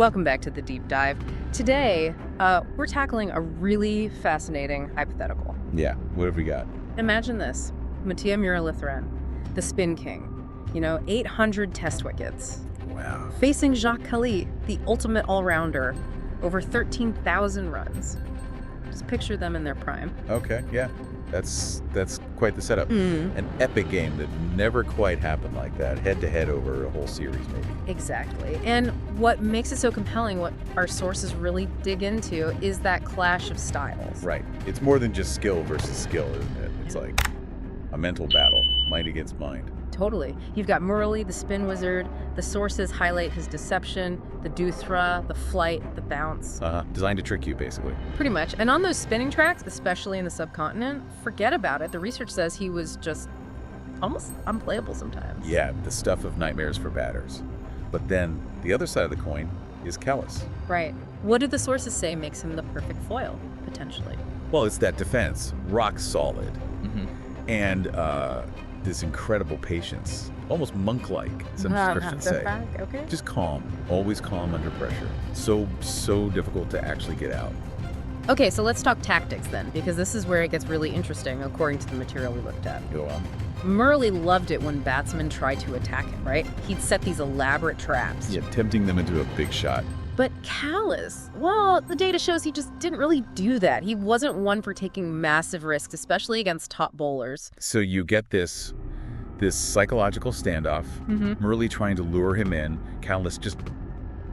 Welcome back to the deep dive. Today, we're tackling a really fascinating hypothetical. Yeah, what have we got? Imagine this. Muttiah Muralitharan, the spin king. 800 test wickets. Wow. Facing Jacques Kallis, the ultimate all-rounder, over 13,000 runs. Just picture them in their prime. Okay, yeah. That's quite the setup. An epic game that never quite happened like that, head-to-head over a whole series, maybe. Exactly. And what makes it so compelling, what our sources really dig into, is that clash of styles. Right. It's more than just skill versus skill, isn't it? It's like a mental battle, mind against mind. Totally. You've got Murali, the spin wizard. The sources highlight his deception, the doosra, the flight, the bounce. Designed to trick you, basically. Pretty much. And on those spinning tracks, especially in the subcontinent, forget about it. The research says he was just almost unplayable sometimes. Yeah, the stuff of nightmares for batters. But then, the other side of the coin is Kallis. Right. What do the sources say makes him the perfect foil, potentially? Well, it's that defense, rock solid. And this incredible patience, almost monk-like, some Christians say. Okay. Just calm, always calm under pressure. So difficult to actually get out. Okay, so let's talk tactics then, because this is where it gets really interesting, according to the material we looked at. Go on. Murali loved it when batsmen tried to attack him, right? He'd set these elaborate traps. Yeah, tempting them into a big shot. But Kallis, well, the data shows he just didn't really do that. He wasn't one for taking massive risks, especially against top bowlers. So you get this psychological standoff, Murali trying to lure him in, Kallis just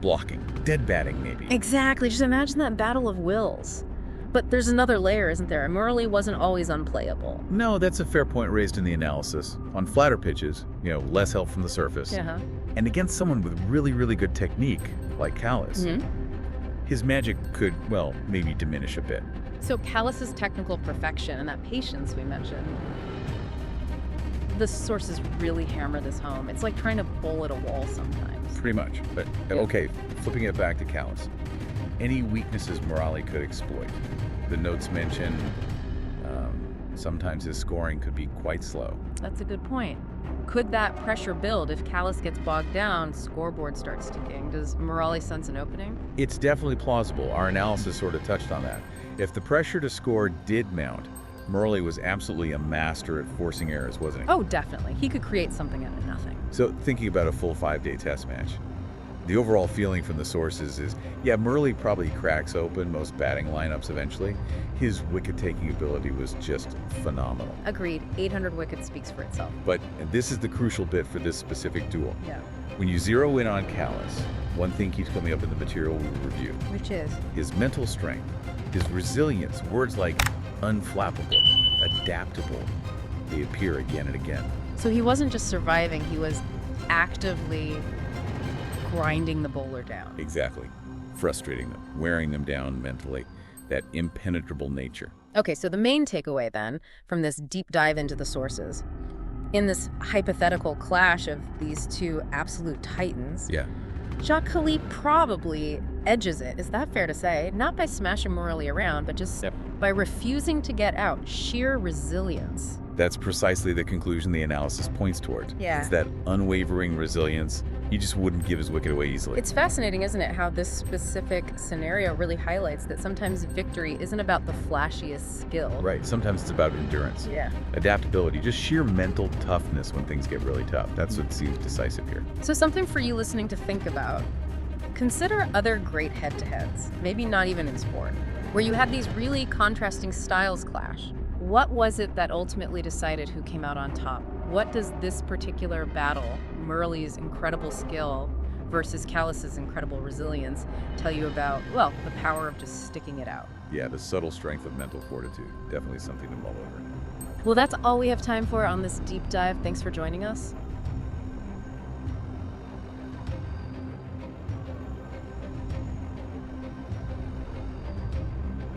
blocking, dead batting maybe. Exactly. Just imagine that battle of wills. But there's another layer, isn't there? Murali wasn't always unplayable. No, that's a fair point raised in the analysis. On flatter pitches, less help from the surface. And against someone with really, really good technique, like Kallis, his magic could, well, maybe diminish a bit. So Kallis's technical perfection and that patience we mentioned, the sources really hammer this home. It's like trying to bowl at a wall sometimes. Pretty much. But, okay, flipping it back to Kallis. Any weaknesses Murali could exploit. The notes mention sometimes his scoring could be quite slow. That's a good point. Could that pressure build if Kallis gets bogged down, scoreboard starts ticking? Does Murali sense an opening? It's definitely plausible. Our analysis sort of touched on that. If the pressure to score did mount, Murali was absolutely a master at forcing errors, wasn't he? Oh, definitely. He could create something out of nothing. So thinking about a full 5-day test match, the overall feeling from the sources is, yeah, Murali probably cracks open most batting lineups eventually. His wicket-taking ability was just phenomenal. Agreed. 800 wickets speaks for itself. But this is the crucial bit for this specific duel. Yeah. When you zero in on Kallis, one thing keeps coming up in the material we review. Which is? His mental strength, his resilience, words like unflappable, adaptable, they appear again and again. So he wasn't just surviving, he was actively grinding the bowler down. Exactly. Frustrating them, wearing them down mentally, that impenetrable nature. Okay, so the main takeaway then from this deep dive into the sources, in this hypothetical clash of these two absolute titans, Jacques Kallis probably edges it. Is that fair to say? Not by smashing Murali around, but just by refusing to get out. Sheer resilience. That's precisely the conclusion the analysis points toward. Yeah. It's that unwavering resilience. He just wouldn't give his wicket away easily. It's fascinating, isn't it, how this specific scenario really highlights that sometimes victory isn't about the flashiest skill. Right. Sometimes it's about endurance. Yeah. Adaptability, just sheer mental toughness when things get really tough. That's what seems decisive here. So something for you listening to think about. Consider other great head-to-heads, maybe not even in sport, where you had these really contrasting styles clash. What was it that ultimately decided who came out on top? What does this particular battle, Murali's incredible skill versus Kallis's incredible resilience, tell you about, well, the power of just sticking it out? Yeah, the subtle strength of mental fortitude. Definitely something to mull over. Well, that's all we have time for on this deep dive. Thanks for joining us.